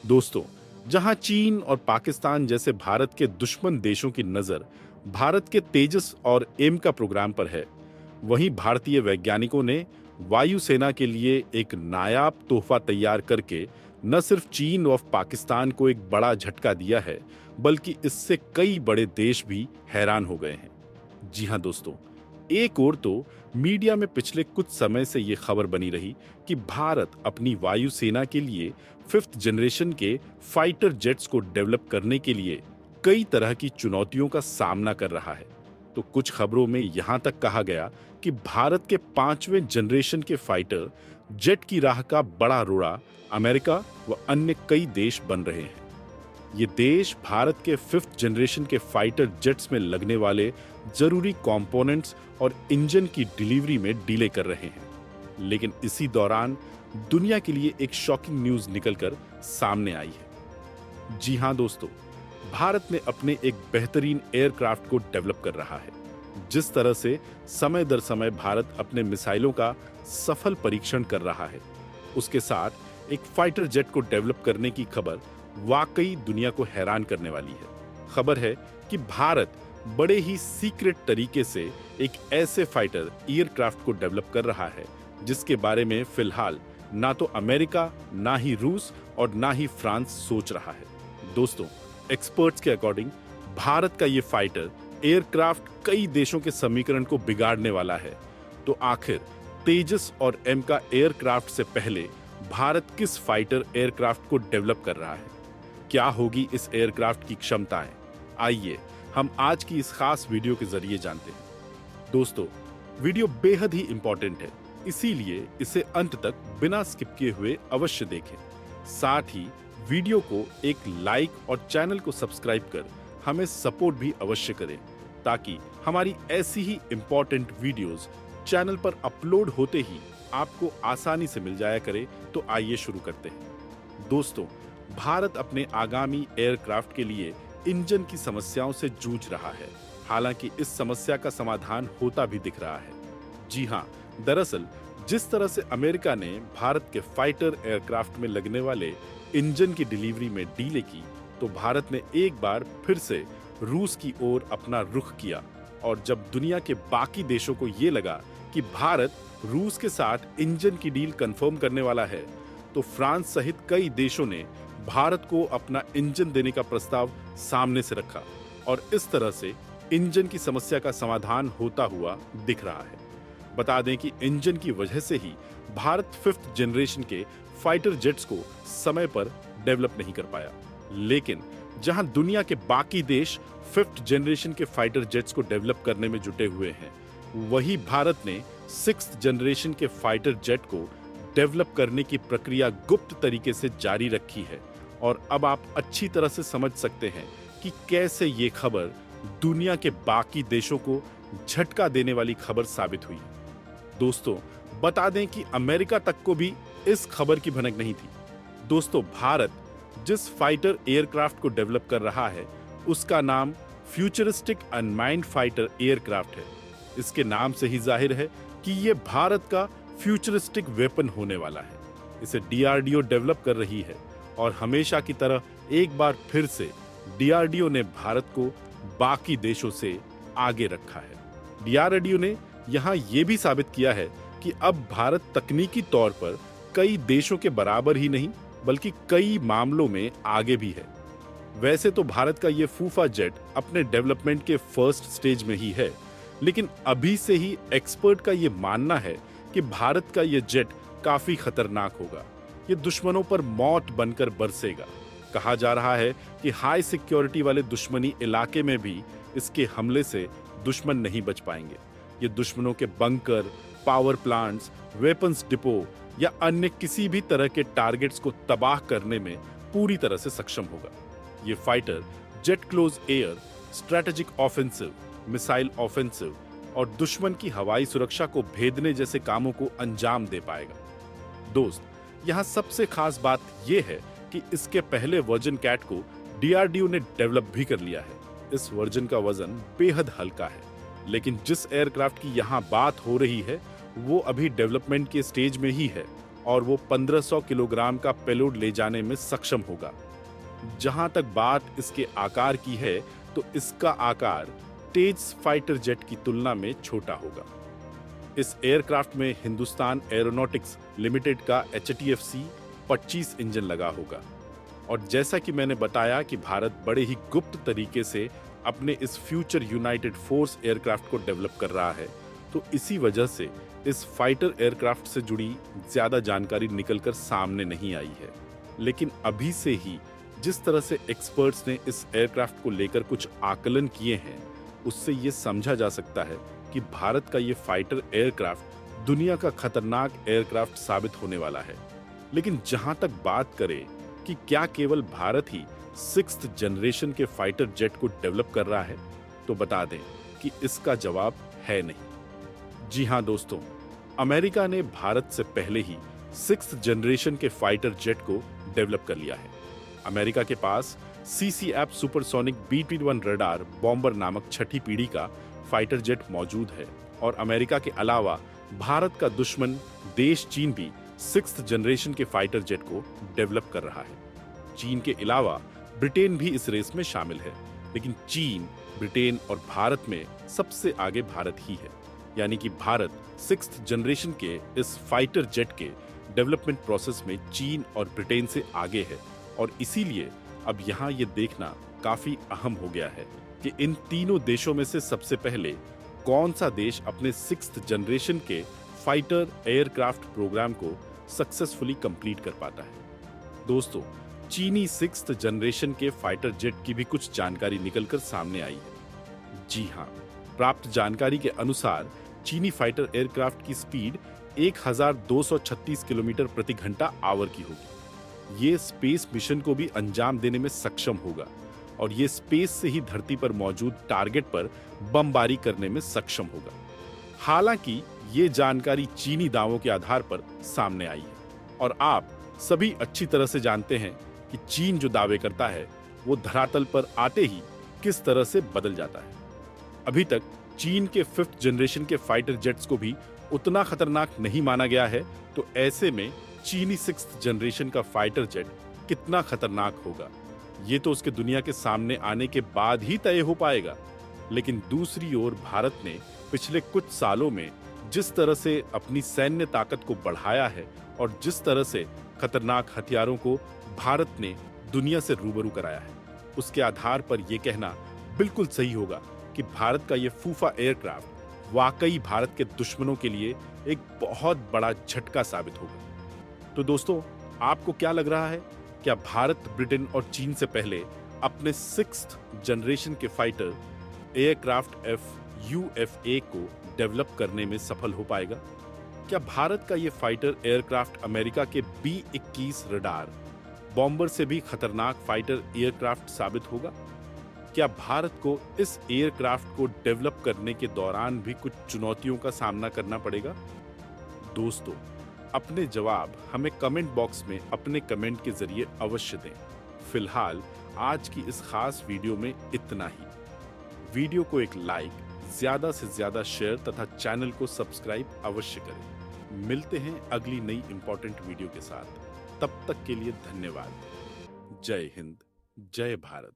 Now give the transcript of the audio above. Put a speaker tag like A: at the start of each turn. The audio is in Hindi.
A: दोस्तों, जहां चीन और पाकिस्तान जैसे भारत के दुश्मन देशों की नजर भारत के तेजस और एम का प्रोग्राम पर है, वहीं भारतीय वैज्ञानिकों ने वायुसेना के लिए एक नायाब तोहफा तैयार करके न सिर्फ चीन और पाकिस्तान को एक बड़ा झटका दिया है, बल्कि इससे कई बड़े देश भी हैरान हो गए हैं। जी हां दोस्तों, एक ओर तो मीडिया में पिछले कुछ समय से ये खबर बनी रही कि भारत अपनी वायुसेना के लिए फिफ्थ जनरेशन के फाइटर जेट्स को डेवलप करने के लिए कई तरह की चुनौतियों का सामना कर रहा है। तो कुछ खबरों में यहां तक कहा गया कि भारत के 5वें जनरेशन के फाइटर जेट की राह का बड़ा रोड़ा अमेरिका व अन्य कई देश बन रहे हैं। ये देश भारत के फिफ्थ जनरेशन के फाइटर जेट्स में लगने वाले जरूरी कंपोनेंट्स और इंजन की डिलीवरी में डिले कर रहे हैं। लेकिन इसी दौरान दुनिया के लिए एक शॉकिंग न्यूज निकलकर सामने आई है। जी हां दोस्तों, भारत ने अपने एक बेहतरीन एयरक्राफ्ट को डेवलप कर रहा है। जिस तरह से समय दर समय भारत अपने मिसाइलों का सफल परीक्षण कर रहा है, उसके साथ एक फाइटर जेट को डेवलप करने की खबर वाकई दुनिया को हैरान करने वाली है। खबर है कि भारत बड़े ही सीक्रेट तरीके से एक ऐसे फाइटर एयरक्राफ्ट को डेवलप कर रहा है जिसके बारे में फिलहाल ना तो अमेरिका, ना ही रूस और ना ही फ्रांस सोच रहा है। दोस्तों, एक्सपर्ट्स के अकॉर्डिंग भारत का ये फाइटर एयरक्राफ्ट कई देशों के समीकरण को बिगाड़ने वाला है। तो आखिर तेजस और एम का एयरक्राफ्ट से पहले भारत किस फाइटर एयरक्राफ्ट को डेवलप कर रहा है? क्या होगी इस एयरक्राफ्ट की क्षमताएं? आइए हम आज की इस खास वीडियो के जरिए जानते हैं। दोस्तों, वीडियो बेहद ही इंपॉर्टेंट है, इसीलिए इसे अंत तक बिना स्किप किए हुए अवश्य देखें। साथ ही वीडियो को एक लाइक और चैनल को सब्सक्राइब कर हमें सपोर्ट भी अवश्य करें, ताकि हमारी ऐसी ही इंपॉर्टेंट वीडियोस चैनल पर अपलोड होते ही आपको आसानी से मिल जाया करे। तो आइए शुरू करते हैं। दोस्तों, भारत अपने आगामी एयरक्राफ्ट के लिए इंजन की समस्याओं से जूझ रहा है। हालांकि इस समस्या का समाधान होता भी दिख रहा है। जी हां, दरअसल जिस तरह से अमेरिका ने भारत के फाइटर एयरक्राफ्ट में लगने वाले इंजन की डिलीवरी में डीले की, तो भारत ने एक बार फिर से रूस की ओर अपना रुख किया। और जब दुनिया के बाकी देशों को ये लगा कि भारत रूस के साथ इंजन की डील कंफर्म करने वाला है, तो फ्रांस सहित कई देशों ने भारत को अपना इंजन देने का प्रस्ताव सामने से रखा और इस तरह से इंजन की समस्या का समाधान होता हुआ दिख रहा है। बता दें कि इंजन की वजह से ही भारत फिफ्थ जनरेशन के फाइटर जेट्स को समय पर डेवलप नहीं कर पाया। लेकिन जहां दुनिया के बाकी देश फिफ्थ जनरेशन के फाइटर जेट्स को डेवलप करने में जुटे हुए हैं, वही भारत ने सिक्स्थ जनरेशन के फाइटर जेट को डेवलप करने की प्रक्रिया गुप्त तरीके से जारी रखी है। और अब आप अच्छी तरह से समझ सकते हैं कि कैसे ये खबर दुनिया के बाकी देशों को झटका देने वाली खबर साबित हुई। दोस्तों, बता दें कि अमेरिका तक को भी इस खबर की भनक नहीं थी। दोस्तों, भारत जिस फाइटर एयरक्राफ्ट को डेवलप कर रहा है, उसका नाम फ्यूचरिस्टिक अनमाइंड फाइटर एयरक्राफ्ट है। इसके नाम से ही जाहिर है कि यह भारत का फ्यूचरिस्टिक वेपन होने वाला है। इसे डीआरडीओ डेवलप कर रही है और हमेशा की तरह एक बार फिर से डीआरडीओ ने भारत को बाकी देशों से आगे रखा है। डीआरडीओ ने यहां यह भी साबित किया है कि अब भारत तकनीकी तौर पर कई देशों के बराबर ही नहीं, बल्कि कई मामलों में आगे भी है। वैसे तो भारत का यह फूफा जेट अपने डेवलपमेंट के फर्स्ट स्टेज में ही है, लेकिन अभी से ही एक्सपर्ट का यह मानना है कि भारत का यह जेट काफी खतरनाक होगा। ये दुश्मनों पर मौत बनकर बरसेगा। कहा जा रहा है कि हाई सिक्योरिटी वाले दुश्मनी इलाके में भी इसके हमले से दुश्मन नहीं बच पाएंगे। ये दुश्मनों के bunker, power plants, weapons depot या अन्य किसी भी तरह के टारगेट्स को तबाह करने में पूरी तरह से सक्षम होगा। ये fighter jet close air, strategic offensive, missile offensive और दुश्मन की हवाई सुरक्षा को भेदने जैसे कामों को अंजाम दे पाएगा। दोस्त, यहाँ सबसे खास बात यह है कि इसके पहले वर्जन कैट को डीआरडीओ ने डेवलप भी कर लिया है। इस वर्जन का वजन बेहद हल्का है, लेकिन जिस एयरक्राफ्ट की यहाँ बात हो रही है वो अभी डेवलपमेंट के स्टेज में ही है और वो 1500 किलोग्राम का पेलोड ले जाने में सक्षम होगा। जहां तक बात इसके आकार की है, तो इसका आकार तेज फाइटर जेट की तुलना में छोटा होगा। इस एयरक्राफ्ट में हिंदुस्तान एरोनॉटिक्स लिमिटेड का HTFC 25 इंजन लगा होगा। और जैसा कि मैंने बताया कि भारत बड़े ही गुप्त तरीके से अपने इस फ्यूचर यूनाइटेड फोर्स एयरक्राफ्ट को डेवलप कर रहा है, तो इसी वजह से इस फाइटर एयरक्राफ्ट से जुड़ी ज्यादा जानकारी निकलकर सामने नहीं आई है। लेकिन अभी से ही जिस तरह से एक्सपर्ट्स ने इस एयरक्राफ्ट को लेकर कुछ आकलन किए हैं, उससे ये समझा जा सकता है कि भारत का ये फाइटर एयरक्राफ्ट दुनिया का खतरनाक एयरक्राफ्ट साबित होने वाला है। लेकिन जहां तक बात करें कि क्या केवल भारत ही 6th जनरेशन के फाइटर जेट को डेवलप कर रहा है, तो बता दें कि इसका जवाब है नहीं। जी हां दोस्तों, अमेरिका ने भारत से पहले ही 6th जनरेशन के फाइटर जेट को डेवलप कर लिया है। अमेरिका के पास CCAP supersonic B-21 radar bomber नामक छठी पीढ़ी का फाइटर जेट मौजूद है। और अमेरिका के अलावा भारत का दुश्मन देश चीन भी 6th जनरेशन के फाइटर जेट को डेवलप कर रहा है। चीन के अलावा ब्रिटेन भी इस रेस में शामिल है, लेकिन चीन, ब्रिटेन और भारत में सबसे आगे भारत ही है। यानी कि भारत 6th जनरेशन के इस फाइटर जेट के डेवलपमेंट प्रोसेस में चीन और ब्रिटेन से आगे है। और इसीलिए अब यहाँ ये देखना काफी अहम हो गया है कि इन तीनों देशों में से सबसे पहले कौन सा देश अपने 6th जनरेशन के फाइटर एयरक्राफ्ट प्रोग्राम को सक्सेसफुली कंप्लीट कर पाता है। दोस्तों, चीनी 6th जनरेशन के फाइटर जेट की भी कुछ जानकारी निकलकर सामने आई है। जी हाँ, प्राप्त जानकारी के अनुसार चीनी फाइटर एयरक्राफ्ट की स्पीड 1236 किलोमीटर प्रति घंटा आवर की होगी। ये स्पेस मिशन को भी अंजाम देने में सक्षम होगा और ये स्पेस से ही धरती पर मौजूद टारगेट पर बमबारी करने में सक्षम होगा। हालांकि ये जानकारी चीनी दावों के आधार पर सामने आई है और आप सभी अच्छी तरह से जानते हैं कि चीन जो दावे करता है वो धरातल पर आते ही किस तरह से बदल जाता है। अभी तक चीन के 5th जनरेशन के फाइटर जेट्स को भी उतना खतरनाक नहीं माना गया है, तो ऐसे में चीनी 6th जनरेशन का फाइटर जेट कितना खतरनाक होगा, ये तो उसके दुनिया के सामने आने के बाद ही तय हो पाएगा। लेकिन दूसरी ओर भारत ने पिछले कुछ सालों में जिस तरह से अपनी सैन्य ताकत को बढ़ाया है और जिस तरह से खतरनाक हथियारों को भारत ने दुनिया से रूबरू कराया है, उसके आधार पर यह कहना बिल्कुल सही होगा कि भारत का यह फूफा एयरक्राफ्ट वाकई भारत के दुश्मनों के लिए एक बहुत बड़ा झटका साबित होगा। तो दोस्तों, आपको क्या लग रहा है? क्या भारत ब्रिटेन और चीन से पहले अपने 6th जनरेशन के फाइटर एयरक्राफ्ट FUFA को डेवलप करने में सफल हो पाएगा? क्या भारत का यह फाइटर एयरक्राफ्ट अमेरिका के B-21 रडार बॉम्बर से भी खतरनाक फाइटर एयरक्राफ्ट साबित होगा? क्या भारत को इस एयरक्राफ्ट को डेवलप करने के दौरान भी कुछ चुनौतियों का सामना करना पड़ेगा? दोस्तों, अपने जवाब हमें कमेंट बॉक्स में अपने कमेंट के जरिए अवश्य दें। फिलहाल आज की इस खास वीडियो में इतना ही। वीडियो को एक लाइक, ज्यादा से ज्यादा शेयर तथा चैनल को सब्सक्राइब अवश्य करें। मिलते हैं अगली नई इंपॉर्टेंट वीडियो के साथ। तब तक के लिए धन्यवाद। जय हिंद, जय भारत।